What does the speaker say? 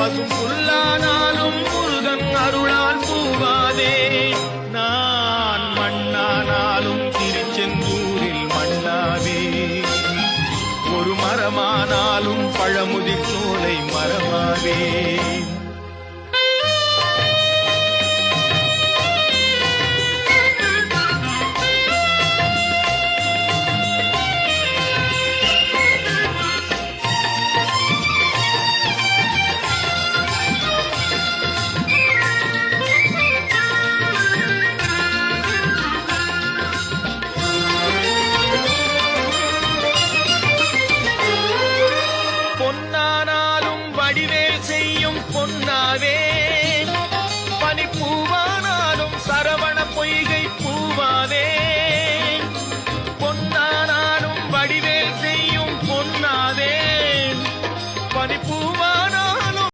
பசும் புல்லானாலும் முருகன் அருளால் பூவாதே. நான் மண்ணானாலும் திருச்செந்தூரில் மண்ணாவே. ஒரு மரமானாலும் பழமுதிர் சோலை மரமாவே. பொன்னானாலும் வடிவேல் செய்யும் பொன்னாவே.